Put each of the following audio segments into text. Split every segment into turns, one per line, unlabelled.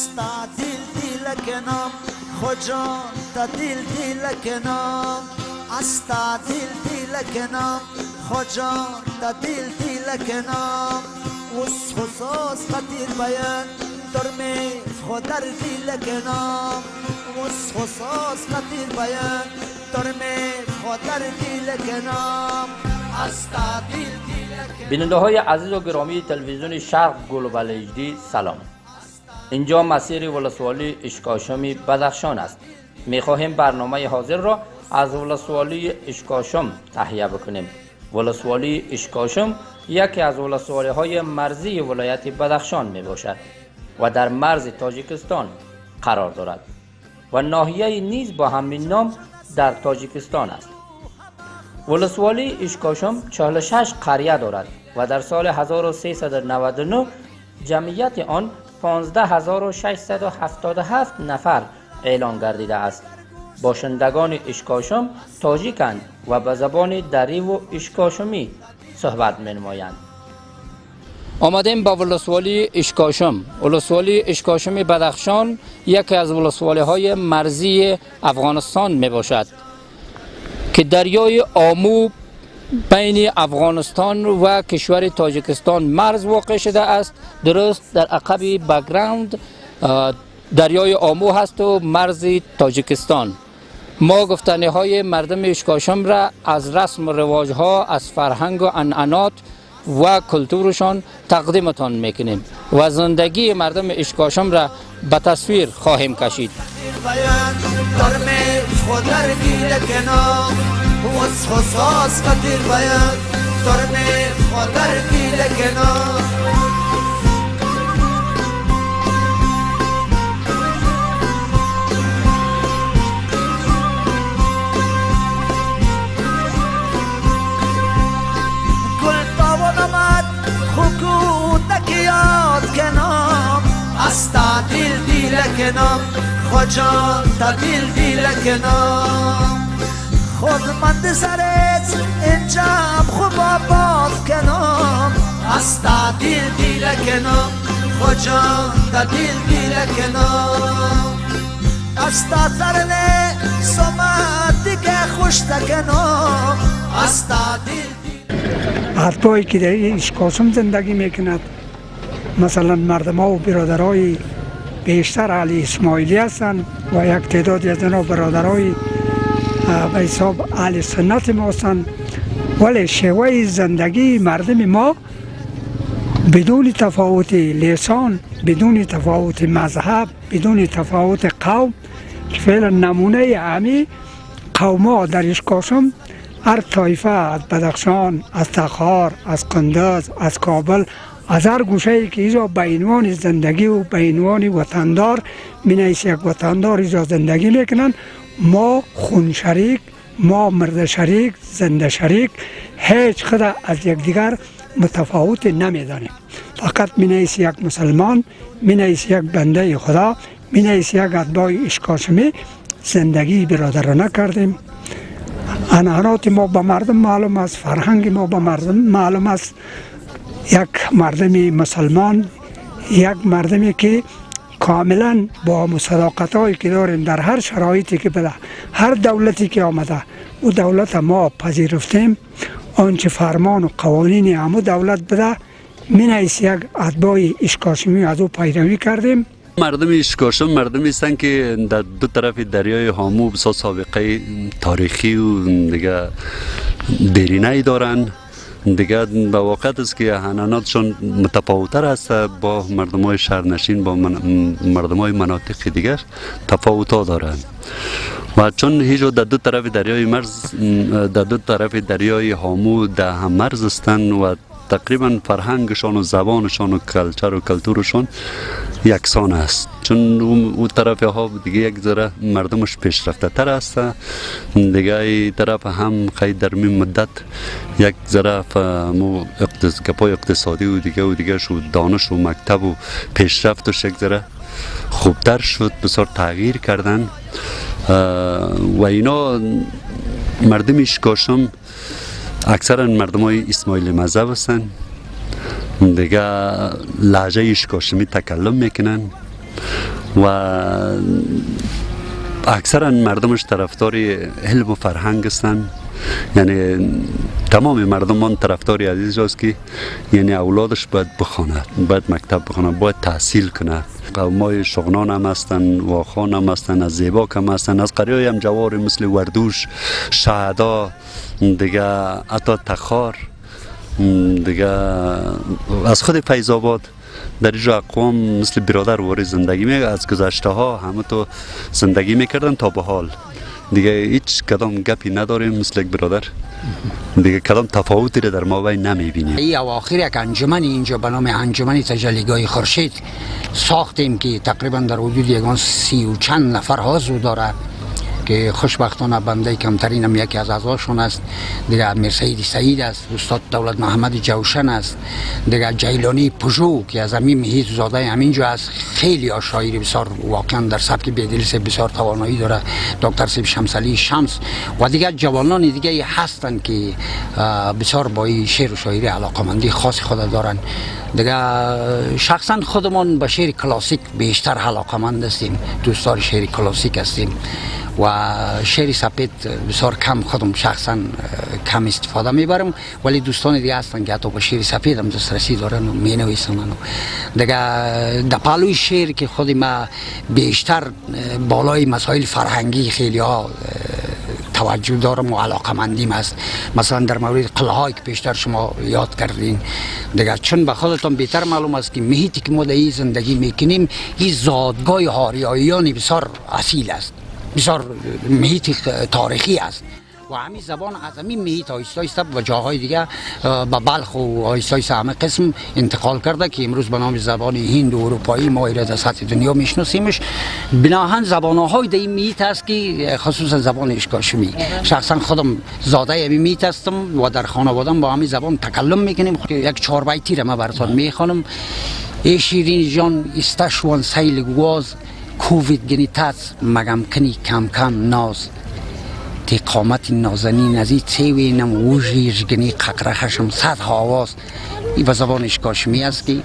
استا دیل دیل کنم خجان تا دیل دیل کنم استا دیل دیل کنم خجان تا دیل دیل کنم وس خصوص قدیر بیان درمی خودر دیل کنم وس خصوص قدیر بیان درمی خودر دیل کنم استا دیل دیل کنم.
بیننده های عزیز و گرامی تلویزیون شرق گلوبال اچ‌دی سلام. اینجا مسیر ولسوالی اشکاشمی بدخشان است. میخواهیم برنامه حاضر را از ولسوالی اشکاشم تهیه بکنیم. ولسوالی اشکاشم یکی از ولسوالی های مرزی ولایت بدخشان می باشد و در مرز تاجیکستان قرار دارد و ناحیه نیز با همین نام در تاجیکستان است. ولسوالی اشکاشم 46 قریه دارد و در سال 1399 جمعیت آن 15677 نفر اعلان گردیده است. باشندگان اشکاشم تاجیکند و به زبان دری و اشکاشمی صحبت می‌نمایند. آمدیم با ولسوالی اشکاشم. ولسوالی اشکاشم بدخشان یکی از ولسوالی های مرزی افغانستان می باشد که دریای آمو بین افغانستان و کشور تاجیکستان مرز واقع شده است. درست در عقب بک‌گراند دریای آمو هست و مرز تاجیکستان. ما گفتنی های مردم اشکاشم را از رسم و رواج ها، از فرهنگ و عنعنات و کلتورشان تقدیمتان میکنیم و زندگی مردم اشکاشم را به تصویر خواهیم کشید.
استا دیل دیل کنم خجان تا دیل دیل کنم خودمند سرت اینجا خوب آباد کنم استا دیل دیل کنم خجان تا دیل دیل کنم استا سرنه سمتی که خوش کنم استا دیل دیل.
حتی که در اشکاشم زندگی میکند مثلا مردم ها و برادرای بیشتر علی اسماعیلی هستند و یک تعدادی از اینا برادرای به حساب علی سنت ما هستند، ولی شیوه زندگی مردم ما بدون تفاوت لسان، بدون تفاوت مذهب، بدون تفاوت قوم که فعلا نمونه همه قوم ها در اشکاشم هر طایفه از بدخشان، از تخار، از قندوز، از کابل، از هر گوشه‌ای که اینجا به عنوان زندگی و به عنوان وطندار مینایست یک وطندار اینجا زندگی میکنن، ما خون شریک، ما مرد شریک، زنده شریک، هیچ خدا از یکدیگر متفاوت نمیدانیم. فقط مینایست یک مسلمان، مینایست یک بنده خدا، مینایست یک اتباع اشکاشمی زندگی برادرانه کردیم. عنعنات ما به مردم معلوم است، فرهنگ ما به مردم معلوم است. یک مردم مسلمان، یک مردمی که کاملا با صداقت هایی که داریم در هر شرایطی که بده، هر دولتی که آمده او دولت ما پذیرفتیم، آنچه فرمان و قوانین همو دولت بده مینایست یک اتباع اشکاشمی از او پیروی کردیم.
مردم اشکاشم مردمی هستند که در دو طرف دریای هامو بسیار سابقه تاریخی و دیگه دیرینه‌ای دارن. دیگه به واقعیت است که عنعناتشون متفاوت‌تر است با مردم‌های شهرنشین، با مردم‌های مناطق دیگر تفاوت‌ها دارند و چون هیچ در دو طرف دریای مرز، در دو طرف دریای هامو در هم مرز هستند و تقریبا فرهنگشان و زبانشان و کلچر و کلتورشان یکسان است. چون اون طرف ها دیگه یک ذره مردمش پیشرفته تر است، دیگه ای طرف هم خیلی در این مدت یک ذره گپای اقتصادی و دیگه شو دانش و مکتب و پیشرفتش یک ذره خوبتر شد، بسیار تغییر کردن و اینا مردم اشکاشم اکثرا مردم های اسماعیلی مذهب هستند. دیگه لهجه اشکاشمی تکلم میکنن و اکثرا مردمش طرفدار علم و فرهنگ هستند. یعنی تمام مردمان طرفداری از اینجاست که یعنی اولادش باید بخونه، باید مکتب بخونه، باید تحصیل کنه. قومای شغنان هم هستن، واخان هم هستن، از زیباک هم هستن، از قریای هم جوار مثل وردوش، شهدا، دیگه حتی تخار، دیگه از خود فیض آباد در اینجا اقوام مثل برادر واری زندگی می از گذشته ها همه تو زندگی میکردن تا به حال. دیگه هیچ کدام گپی نداریم مثل یک برادر. دیگه کدام تفاوتی رو در ما بین نمیبینیم.
ای اواخر یک انجمن اینجا به نام انجمن تجلیگاه خورشید ساختیم که تقریبا در حدود یگان 30 و چند نفر حضور داره که خوشبختانه بنده کمترینم یکی از اعضاشون است. دیگه امیر سعید است، استاد دولت محمد جوشن است، دیگه جیلانی پژو که از همین محیط زاده همینجا است. خیلی شاعری بسیار واقعا در سبک بیدلیس بسیار توانایی داره، دکتر سیب شمسعلی شمس و دیگه جوانان دیگه هستند که بسیار با شعر و شاعری علاقمندی خاص خود دارن. دیگه شخصا خودمان به شعر کلاسیک بیشتر علاقمند هستیم، دوستدار شعر کلاسیک هستیم و شعر سپید بسیار کم خودم شخصا کم استفاده میبرم، ولی دوستان دیگه هستن که حتی با شعر سپید هم دسترسی دارن و می نویسن. دیگه در پهلوی شعر که خود ما بیشتر بالای مسائل فرهنگی خیلی ها توجه دارم و علاقمندیم است. مثلا در مورد قلعه‌ای که بیشتر شما یاد کردین، دیگه چون به خودتون بهتر معلوم است که محیطی که ما در این زندگی میکنیم این زادگاه آریاییان بسیار اصیل است، بسیار محیط تاریخی است و همین زبان از همین محیط آیسته آیسته و جاهای دیگه به بلخ و آیسته آیسته همه قسم انتقال کرده که امروز به نام زبان هند و اروپایی ما ایره در سطح دنیا میشناسیمش. بناهن زبانهای در این محیط است که خصوصا زبان اشکاشمی. شخصا خودم زاده همین محیط هستم و در خانوادم با همین زبان تکلم میکنیم. یک 4 بیتی را من براتون میخوانم. ای شیرین جان استشوان سیل گواز، کووید گنیتاц مگم کنی کم کم ناز، تی قامت نازنین از این تیوینم وژیش گنی ققرخشم صد آواز. این به زبان اشکاشمی است که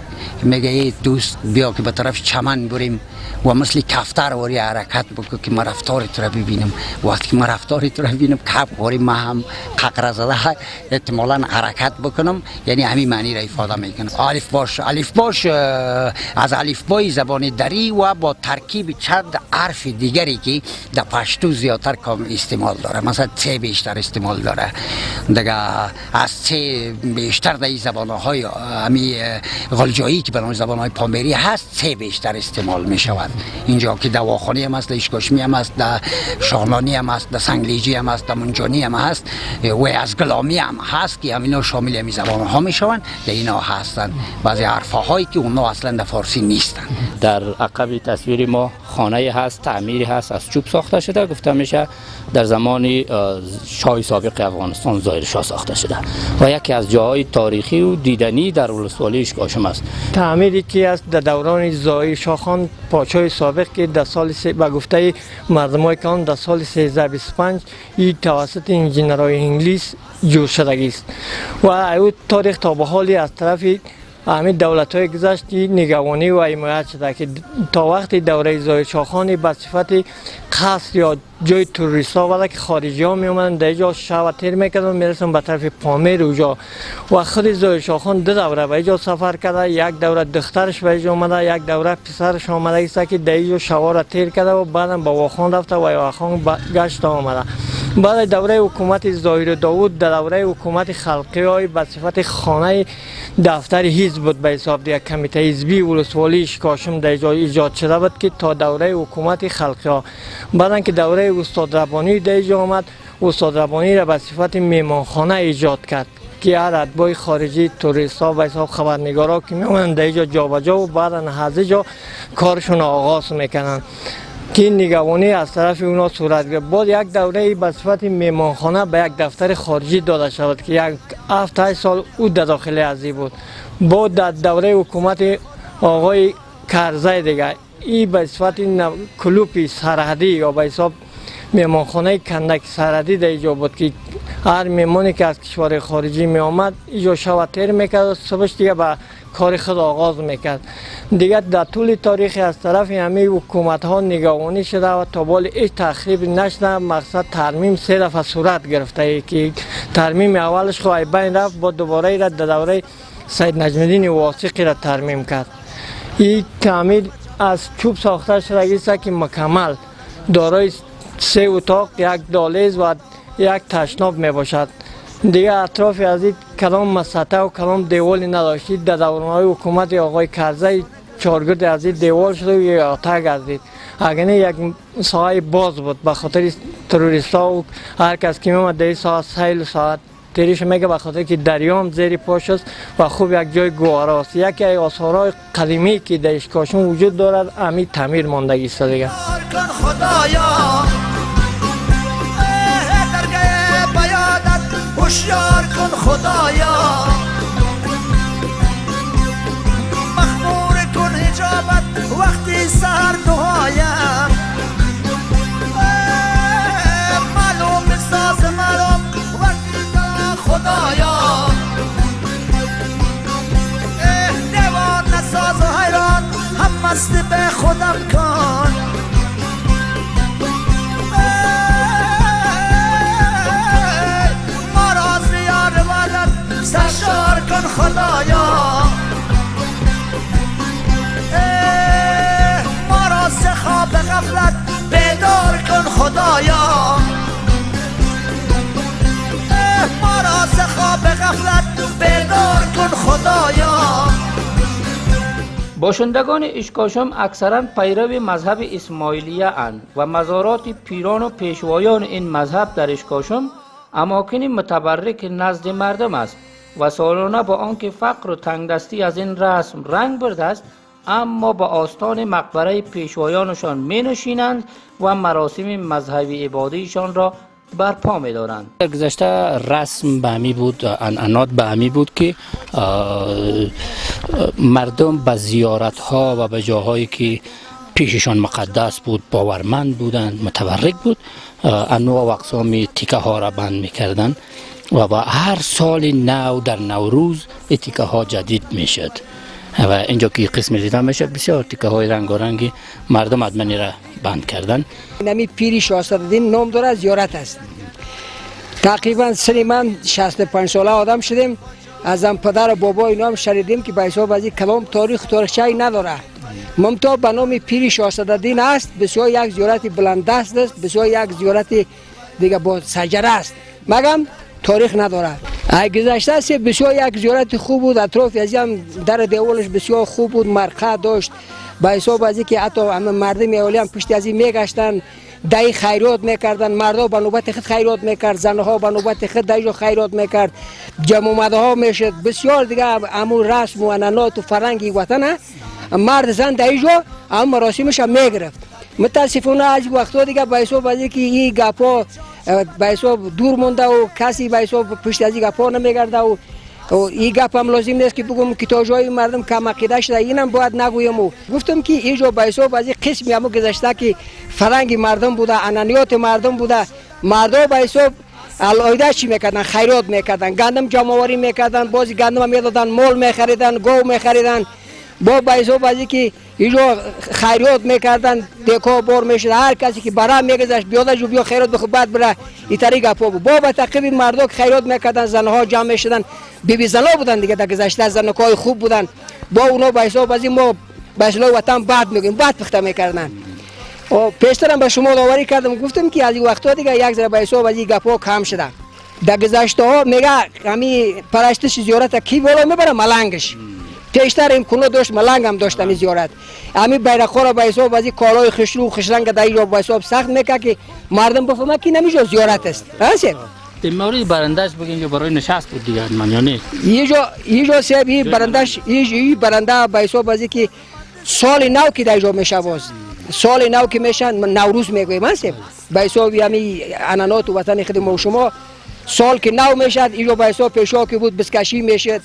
میگه ای دوست بیا که به طرف چمن بریم و مثل کفتر واری حرکت بکن که من رفتار تو را ببینم. وقتی که من رفتار تو را ببینم کف واری من هم ققره زده احتمالا حرکت بکنم، یعنی همین معنی را ifade میکنم. الف باش از الفبای زبان دری و با ترکیب چند حرف دیگری که در پشتو زیادتر کام استعمال داره، مثلا ت بیشتر استعمال داره. دیگه از ت بیشتر در این زبانهای همی غلجایی که به نام زبانهای پامیری هست ت بیشتر استعمال می شود. اینجا که دواخانی هم هست، اشکاشمی هم هست، شاهنانی هم هست، سنگلیجی هم هست، منجانی هم هست و از گلامی هم هست که همینا شامل همین زبان ها می شوند. در اینا هستند بعضی حرف هایی که اونا اصلا در فارسی نیستند.
در عقب تصویر ما خانه هست، تعمیری هست، از چوب ساخته شده. گفته میشه در زمان شاه سابق افغانستان ظاهر شاه ساخته شده و یکی از جاهای تاریخی و دیدنی در ولسوالی اشکاشم است.
تعمیری که است در دوران ظاهر شاه خان پادشاه سابق که در سال به گفته مردمای کان در سال 1325 این توسط انجینرهای انگلیس جور شدگی است و او تاریخ تا به حالی از طرف همین دولت‌های گذشته نگهبانی و حمایت شده که تا وقتی دوره ظاهر شاه خان به صفت قصر یا جای توریستا ولی که خارجی ها می اومدن در اینجا شب تیر میکردن میرسن به طرف پامیر اونجا و خود ظاهر شاه خان 2 دوره به اینجا سفر کرده. یک دوره دخترش به اینجا اومده، یک دوره پسرش آمده است که در اینجا شوار تیر کرده و بعدم به واخان رفته و واخان گشت آمده. بعد دوره حکومت ظاهر داوود در دوره حکومت خلقی های به صفت خانه دفتر حزب بود به حساب دیگه کمیته حزبی ولسوالی اشکاشم در اینجا ایجاد شده بود که تا دوره حکومت خلقی ها. بعدن که دوره استاد ربانی در اینجا آمد، استاد ربانی را به صفت میمانخانه ایجاد کرد که هر اتباع خارجی توریستا و حساب خبرنگارا که میومدن در اینجا جابجا و بعدن از اینجا کارشون آغاز میکنن که این نگهبانی از طرف اونا صورت گرفت. بعد یک دوره به صفت میمانخانه به یک دفتر خارجی داده شد که یک 7-8 سال او در داخل ازی بود. بعد در دوره حکومت آقای کرزی دیگه این به صفت کلوپ سرحدی یا به حساب میمانخانه کندک سرحدی در اینجا بود که هر میمانی که از کشور خارجی می آمد اینجا شب تیر میکرد و صبحش دیگه به کار خود آغاز میکرد. دیگه در طول تاریخ از طرف همه حکومت ها نگهبانی شده و تا بال هیچ تخریب نشده. مقصد ترمیم 3 دفعه صورت گرفته که ترمیم اولش خواهی بین رفت، با دوباره را در دوره سید نجم الدین واثقی را ترمیم کرد. این تعمیر از چوب ساخته شده است که مکمل دارای 3 اتاق، 1 دهلیز و 1 تشناب می باشد. دیگه اطراف از این کلام مسطح و کلام دیوالی نداشتید. در دوران‌های حکومت آقای کرزی چارگرد از این دیوال شده و یک آتش گردید. اگرنه یک ساحه باز بود به خاطر تروریستا و هر کس که می‌آمد در این ساحه سیل ساعت تریش میگه به خاطر که دریام زیر پاش است و خوب یک جای گوهراست. یکی از آثارهای قدیمی که در اشکاشم وجود دارد همین تعمیر ماندگی است دیگه.
هوشیار کن خدایا، مخمور کن حجابت وقتی سر دعایم، معلوم ساز معلوم وقتی دعا خدایا، دیوان نساز و حیران هم مست به خودم کن. سرشار کن خدایا، ما را ز خواب غفلت بیدار کن خدایا، ما را ز خواب غفلت بیدار کن خدایا.
باشندگان اشکاشم اکثرا پیرو مذهب اسماعیلیه اند و مزارات پیران و پیشوایان این مذهب در اشکاشم اماکن متبرک نزد مردم است و سالانه با آنکه فقر و تنگدستی از این رسم رنگ برده است، اما با آستان مقبره پیشوایانشان می نشینند و مراسم مذهبی عبادیشان را برپا می دارند.
گذشته رسم به همی بود، عنعنات به همی بود که مردم به زیارت ها و به جاهایی که پیششان مقدس بود باورمند بودند، متبرک بود، انواع و اقسام تیکه ها را بند می کردند و با هر سال نو در نوروز تیکه ها جدید می شد و اینجا که قسم دیده می شد بسیار تیکه های رنگارنگی مردم ادمنی را بند کردن.
نمی پیری شاهزاده‌الدین نام داره، زیارت است. تقریبا سن من 65 ساله آدم شدیم، ازم پدر و بابا اینا هم شنیدیم که به حساب از این کلام تاریخچه‌ای نداره. ممتا به نام پیری شاهزاده‌الدین است، بسیار یک زیارت بلند است، بسیار یک زیارت دیگه با سجره است، مگم تاریخ نداره. گذشته است بسیار یک زیارت خوب بود، اطراف از هم در دیوالش بسیار خوب بود، مرقه داشت، به حساب از اینکه حتی همه مردم اولی هم پشت از این میگشتن، دای خیرات میکردن، مردا به نوبت خود خیرات میکرد، زنها به نوبت خود دایجو خیرات میکرد، جمع آمده ها میشد، بسیار دیگه همون رسم و عنعنات و فرهنگ وطن مرد زن دایجو هم مراسمش هم میگرفت. متاسفانه از وقتا دیگه به حساب از اینکه این گپا به حساب دور مونده و کسی به حساب پشت از این گپا نمیگرده و این گپ هم لازم نیست که بگم که تا جای مردم کم عقیده شده، اینم باید نگویم. و گفتم که اینجا به حساب از این قسمی هم گذشته که فرهنگ مردم بوده، عنعنات مردم بوده، مردا به حساب الایده چی میکردن، خیرات میکردن، گندم جمع آوری میکردن، بازی گندم هم میدادن، مال میخریدن، گاو میخریدن، با به حساب از اینکه اینجا خیرات میکردن، دیکا بار میشد، هر کسی که برای میگذشت بیاد جو بیا خیرات بخو بعد بره این طریق گپا بود. با به تعقیب مردا که خیرات میکردن، زنها جمع میشدن، بیبی زنا بودن دیگه، در گذشته زنکای خوب بودن، با اونا به حساب از این ما به اصلاح وطن بعد میگیم، بعد پخته میکردن. و پیشتر هم به شما داوری کردم، گفتم که از این وقتا دیگه یک ذره به حساب از این گپا کم شده. در گذشته ها میگه همین پرستش زیارت کی بالا میبره ملنگش، پیشتر امکانو داشت، ملنگ هم داشت همین زیارت. همین بیرق‌ها را به حساب از این کالای خشرو و خشرنگ در اینجا به حساب سخت میکرد که مردم بفهمه که نمیجا زیارت است. درسته؟
در مورد برندش بگین یا برای نشست بود دیگه من یا نه؟
اینجا صاحب این برندش، این برنده به حساب از که سال نو که در اینجا میشه، باز سال نو که میشن نوروز میگویم هستیم، به حساب همین عنعنات و وطن خود ما شما سال که نو میشد اینجا به حساب پیشا که بود بسکشی میشد،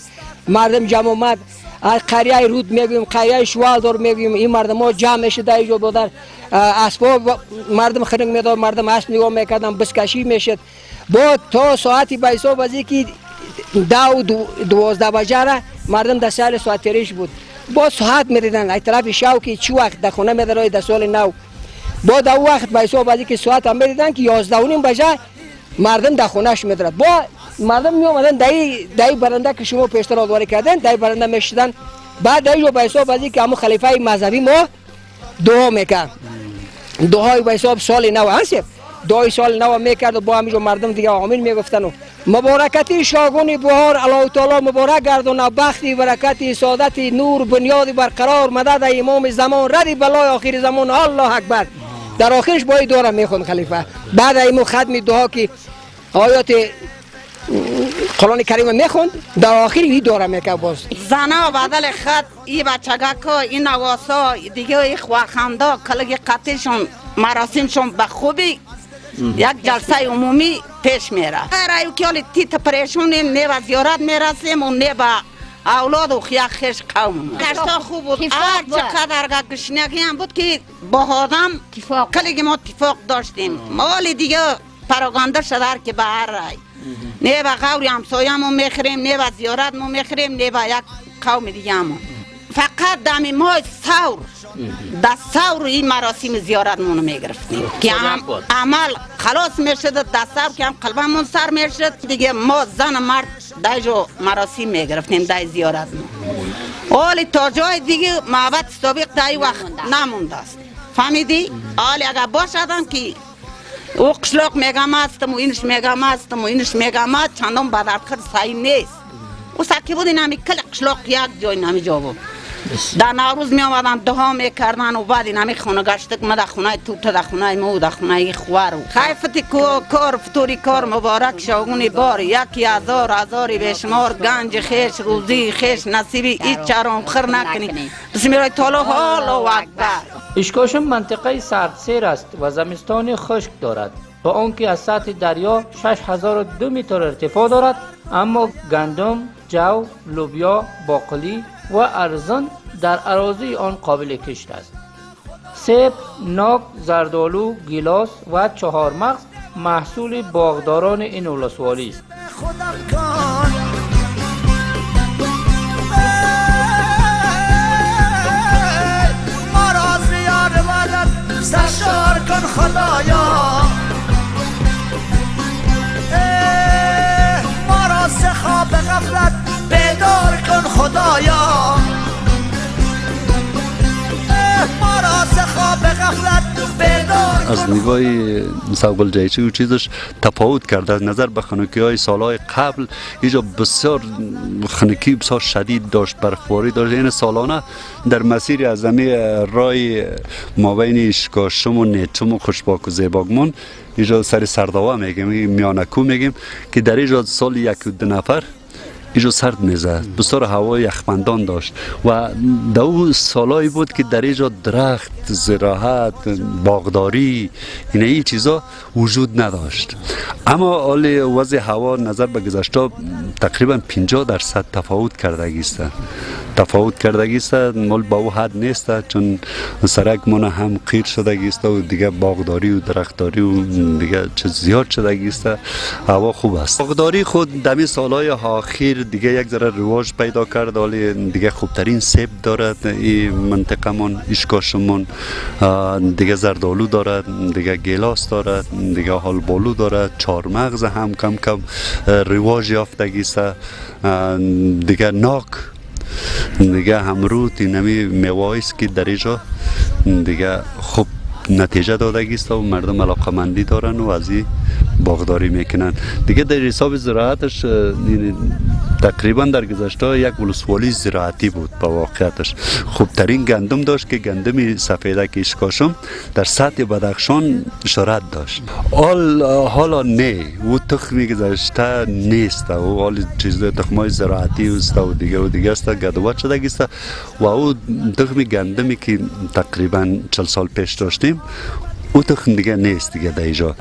مردم جمع آمد، از قریه رود میگویم، قریه شوالدار میگویم، این مردم ها جمع میشد در اینجا بودن، اسباب مردم خرنگ میداد، مردم اسب نگاه میکردن، بسکشی میشد. با تا ساعتی به حساب از اینکه 12 بجه را مردم در سال ساعتریش بود. با ساعت می‌دیدن از طرف شاو که چی وقت در خونه می‌دارای در سال نو. با در وقت به حساب بازی که ساعت هم می‌دیدن که 11:30 بجه مردم در خونهش می‌دارد. با مردم می‌آمدن دای برنده که شما پیشتر آوری کردن دای برنده می‌شدن. بعد دایو به حساب بازی که همون خلیفه مذهبی ما دعا می‌کرد. دعای به حساب سال نو هست. دعای سال نو می‌کرد و با همینجا مردم دیگه آمین می‌گفتن. مبارکتی شاگون بهار الله تعالی مبارک گردونه، بختی برکتی سعادتی نور بنیاد برقرار مدد امام زمان ردی بلای آخر زمان الله اکبر. در آخرش با این دعا میخوند خلیفه. بعد اینو ختم دعا که آیات قرآن کریم میخوند در آخر این دعا میکرد. باز
زنا بدل خط این بچگکا این نواسا دیگه این خواخندا کلگی قطعشون مراسمشون به خوبی یک جلسه عمومی پیش میره. رایو که حالی تیت پریشونیم نه و زیارت میرسیم و نه به اولاد و خیخش قوم. کشتا خوب بود. چقدر گشنگی هم بود که با آدم کلگی ما اتفاق داشتیم. مالی دیگه پراگانده شده که به هر رای. نه به غوری همسایمون میخریم، نه به زیارتمون میخریم، نه به یک قوم دیگه همون. فقط دمی ماه ثور در ثور این مراسم زیارتمون میگرفتیم که عمل خلاص میشد در ثور که هم قلبمون سر میشد دیگه ما زن مرد در جو مراسم میگرفتیم در زیارتمون. حالی تا جای دیگه معبد سابق در این وقت نمونده است. فهمیدی؟ حالی اگر باشدن که او قشلاق میگم هستم و اینش میگم هستم و اینش میگم هست چندان بدرکر صحیح نیست. او سکی بود این همی کل قشلاق یک جای نمی جا بود. در نوروز می آمدن دعا میکردن و بعد این همی خونه گشتک ما در خونه توت در خونه مو در خونه خوار و خیفتی کار فتوری کار مبارک شاگون بار 1000 بشمار گنج خیش روزی خیش نصیبی هیچ چرام خر نکنی بسم الله تعالی حال و اکبر.
اشکاشم منطقه سردسیر است و زمستان خشک دارد با آنکه از سطح دریا 6002 متر ارتفاع دارد، اما گندم، جو، لوبیا، باقلی و ارزن در اراضی آن قابل کشت است. سیب، ناک، زردآلو، گیلاس و چهارمغز محصول باغداران این ولسوالی است.
سرشار کن خدایا ما را ز خواب غفلت بیدار کن خدایا ما را ز خواب غفلت بیدار کن.
از نگاه سوگل جایچی و چیزش تفاوت کرده از نظر به خنکی های سالهای قبل. اینجا بسیار خنکی بسیار شدید داشت، برفباری داشت. این سالانه در مسیر از رای مابین اشکاشم و نیتم و خوشباک و زیباگمان اینجا سر سرداوه میگیم میانکو میگیم که در اینجا سال 1-2 نفر اینجا سرد میزد، بسیار هوای یخبندان داشت و دو سالایی بود که در اینجا درخت، زراعت، باغداری این چیزا وجود نداشت. اما حال وضع هوا نظر به گذشته تقریبا 50% تفاوت کردگی است. مال با او حد نیست چون سرک من هم قیر شدگی است و دیگه باغداری و درختداری و دیگه چه زیاد شدگی است. هوا خوب است. باغداری خود دمی سالهای آخر دیگه یک ذره رواج پیدا کرد. حالی دیگه خوبترین سیب دارد این منطقه من، اشکاشمون دیگه زردآلو دارد، دیگه گیلاس دارد، دیگه هالبالو دارد، چهارمغز هم کم کم رواج یافتگی است. دیگه ناک، دیگه همرود اینمی میوه است که در اینجا دیگه خوب نتیجه دادگی است و مردم علاقمندی دارن و از این باغداری میکنن. دیگه در حساب زراعتش تقریبا در گذشته یک ولسوالی زراعتی بود. با واقعیتش خوبترین گندم داشت که گندم سفیده که اشکاشم در سطح بدخشان شهرت داشت. حالا نه و تخمی گذشته نیست و حال چیز تخمای زراعتی است و دیگه است گدوات شده است و او تخم گندمی که تقریبا 40 سال پیش داشتیم او تخم دیگه نیست دیگه در اینجا.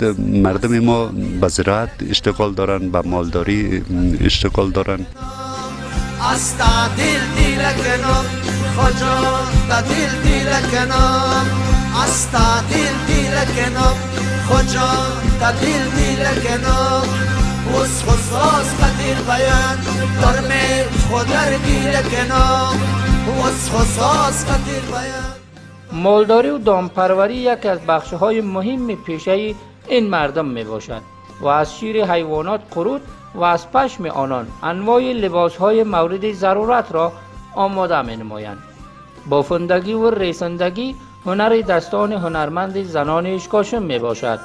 80% مردم ما به زراعت اشتغال دارن، به مالداری اشتغال دارن.
استا دل کنم خجان تا دل کنم استا دل کنم خجان تا دل کنم وس خصاص قدیر بیان در می خودر دیل کنام وس خصاص قدیر بیان.
مالداری و دامپروری یکی از بخش‌های مهم پیشه این مردم می باشد و از شیر حیوانات قرود و از پشم آنان انواع لباس‌های مورد ضرورت را آماده می نمایند. بافندگی و ریسندگی هنر دستان هنرمند زنان اشکاشم می باشد.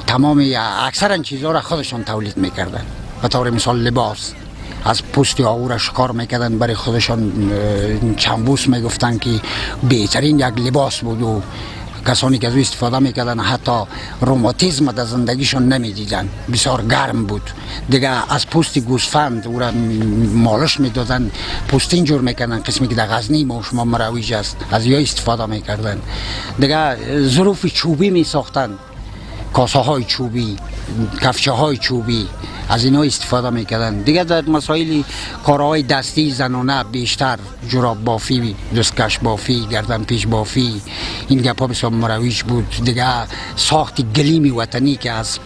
تمام اکثرا چیزها را خودشان تولید میکردن. به طور مثال لباس از پوست آهو را شکار میکردن برای خودشان. چنبوس میگفتن که بهترین یک لباس بود و کسانی که از او استفاده میکردن حتی روماتیسم در زندگیشان نمیدیدن، بسیار گرم بود. دیگه از پوست گوسفند او را مالش میدادن، پوستین جور میکردن، قسمی که در غزنی ما شما مرویج است از یا استفاده میکردن. دیگه ظروف چوبی میساختن، کاسه های چوبی، کفچه های چوبی، از اینا استفاده میکردن. دیگه در مسائل کارهای دستی زنانه بیشتر جوراب بافی، دستکش بافی، گردن پیش بافی، این گپا بسیار مرویج بود. دیگه ساخت گلیم وطنی که از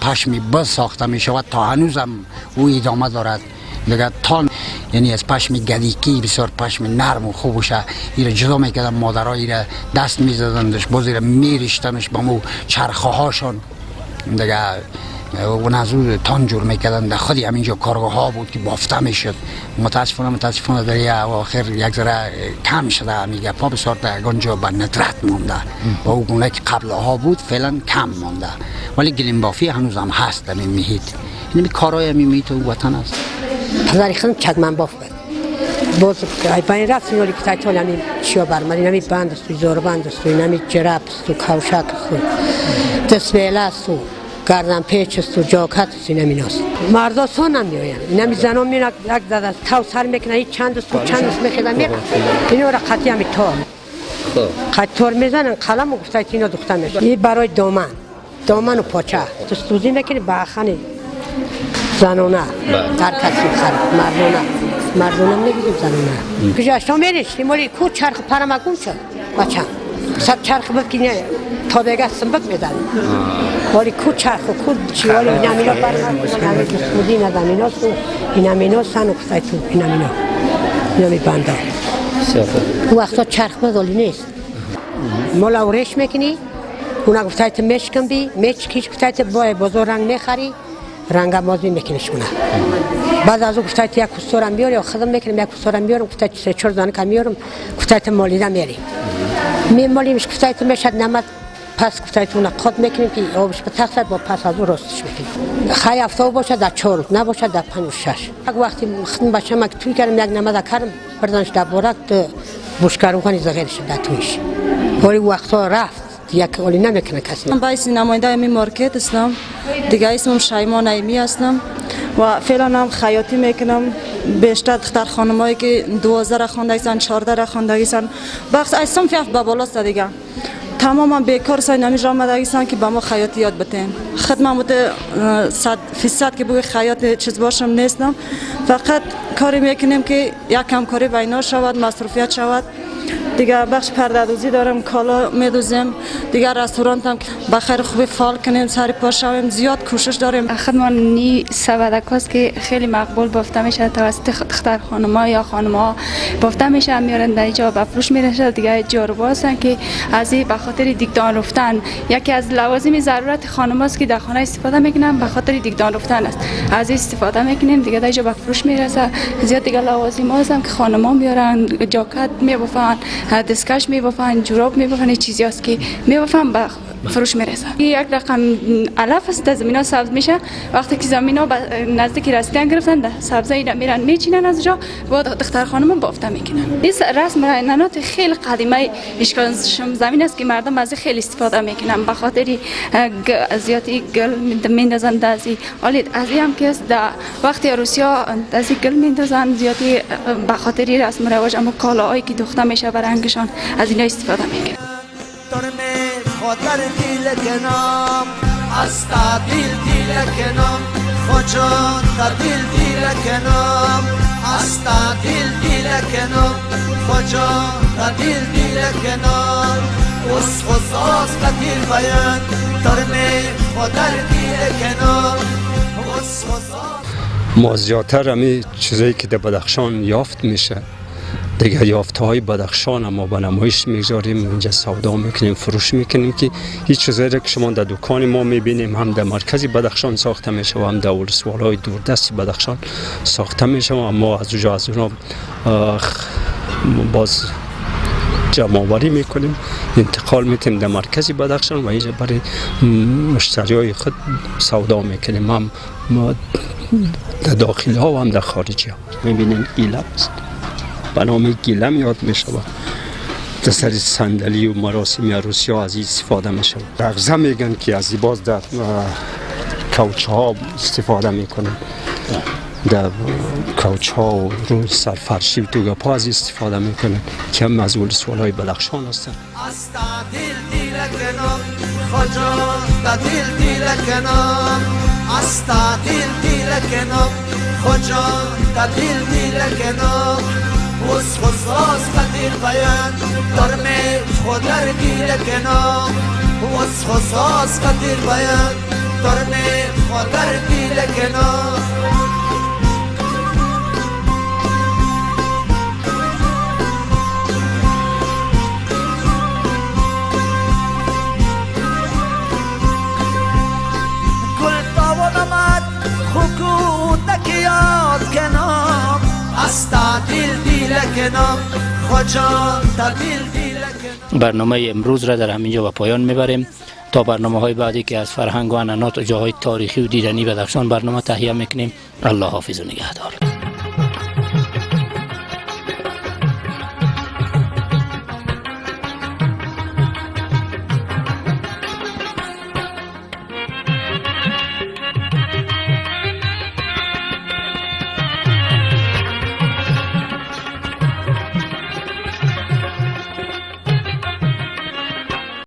پشم بز ساخته میشود تا هنوزم او ادامه دارد. دیگه تان یعنی از پشم گدیکی بسیار پشم نرم و خوبشه، ایره جدا میکردن مادرها، ایره دست میزدندش، باز ایره میریشتنش با مو چرخه هاشون. دیگه اون از او تان جور میکردن. در خودی همینجا کارگاه ها بود که بافته میشد. متاسفانه در یه اواخر یک ذره کم شده میگه پا بسیار در اونجا به ندرت مونده و او گونه که قبل ها بود فعلا کم مونده، ولی گلیم بافی هنوز هم هست در این محیط. این کارهای محیط وطن است.
پدری خودم چکمن باف بود. باز باید رفت اینوری که تایتون همی چیا برمدی، نمی بند است و زور بند است و نمی جراب است و کوشک است و دستبیله است و گردن پیچ است و جاکت است. نمی ناست مردا سان هم میاین، نمی زنان میرن یک داده تو سر میکنه، هیچ چند است و چند است میخیدن میرن اینو را قطعی همی تار میزنن قلم و گفته اینا دختر میشه. این برای دامن و پاچه دستوزی میکنی به اخنی زنونه در کسی خرد مردونه میگیم زنونه کجا اشتا میریش موری کو چرخ پرمگون شد بچم سب چرخ بود که تا دیگه سنبک میدن موری کو چرخ و کو چیوالی این همینا برمگون دستوزی ندن اینا سو این همینا سن و کسای تو این همینا می بنده او وقتا چرخ بدالی نیست مولا و ریش میکنی اونا گفتای تو میشکن بی میچکیش گفتای تو بازار رنگ میخری رنگ مازی میکنیش کنه. بعد از اون گفتای یک کستورم بیاری و خودم میکنم یک کستورم بیارم گفتای 3-4 دانه کم میارم گفتای تو مالیدم میاری مالیمش گفتای تو میشد نمد پس گفتای تو نقد میکنیم که آبش به تخت با پس از اون راستش میکنیم. خیلی افتاد باشه در 4 نباشه در 5-6. یک وقتی خدم بچه من توی کردم یک نمد کردم بردانش در بارک بوشکارم کنی زغیرش در تویش. ولی وقتا رفت یک اولی نمیکنه کسی.
من باعث نماینده امی مارکت هستم. دیگه اسمم شایما نعیمی هستم و فعلا هم خیاطی میکنم. بیشتر دختر خانمایی که 12 خواندگیسن 14 خواندگیسن بخش از صنف به بالاست دیگه تماما بیکار سن نمیج آمدگیسن که با ما خیاطی یاد بتین. خدمت 100% که بوی خیاط چیز باشم نیستم، فقط کاری میکنیم که یک کم کاری بینا شود، مصرفیت شود. دیگه بخش پرده‌دوزی دارم، کالا میدوزیم. دیگه رستوران هم بخیر خوبی فعال کنیم، سر پا شویم. زیاد کوشش داریم.
خدمانی سبدکاست که خیلی مقبول بافته میشه توسط دختر خانم‌ها یا خانم‌ها بافته میشه، میارن در اینجا به فروش میرسه. دیگه جاربازن که از این به خاطر دیگدان رفتن یکی از لوازم ضرورت خانم‌هاست که در خانه استفاده میکنن، به خاطر دیگدان رفتن است. از این استفاده میکنیم دیگه در اینجا به فروش میرسه. زیاد دیگه لوازم هستن که خانم‌ها میارن، جاکت میبافن، دستکش میبافن، جوراب میبافن، چیزی است که میبافن به فروش میرسه. یک رقم علف است، زمینا سبز میشه. وقتی که زمینا نزدیک رسیدن گرفتن در سبزی میرن میچینن از جا و دختر خانم بافته میکنن. این رسم رعنات خیلی قدیمی اشکاشم زمین است که مردم از خیلی استفاده میکنن، به خاطر زیادی گل میندازن دازی. ولی از این هم که در وقتی عروسیا دازی گل میندازن زیادی به خاطر رسم رواج، اما کالاهایی که دوخته میشه برنگشان از اینا استفاده میکنن.
خاطر دیل کنام استا دیل کنام خوجان تا دیل کنام استا دیل کنام خوجان تا دیل کنام اس خصاص قدیر بیان ترمه خاطر دیل کنام
ما زیادتر همی چیزایی که در بدخشان یافت میشه دیگه یافته های بدخشان ما به نمایش میگذاریم، اینجا سودا میکنیم، فروش میکنیم که هیچ چیزایی که شما در دکان ما میبینیم هم در مرکز بدخشان ساخته میشه و هم در ولسوالی دوردست بدخشان ساخته میشه و ما از اونجا از اونا باز جمع آوری میکنیم، انتقال میتیم در مرکز بدخشان و اینجا برای مشتری های خود سودا میکنیم، هم در داخلی ها و هم در خارجی ها. میبینیم گیلم است، به نام گیلم یاد میشه و در سر صندلی و مراسم عروسی ها از این استفاده میشه. رغزه میگن که از این باز در کوچه ها استفاده میکنن، در کوچه ها و روی سرفرشی و توگپ ها از استفاده میکنن که هم از ولسوالی های بدخشان هستن.
بس خصاص قدیر بیان درمه خودر دیل کنام بس خصاص قدیر بیان درمه خودر دیل کنام گل تاو نمد خکوت کیاد کنام استا دیل کنام خجان تا دیل کنام.
برنامه امروز را در همینجا به پایان میبریم تا برنامه های بعدی که از فرهنگ و عنعنات و جاهای تاریخی و دیدنی بدخشان برنامه تهیه میکنیم. الله حافظ و نگهدار.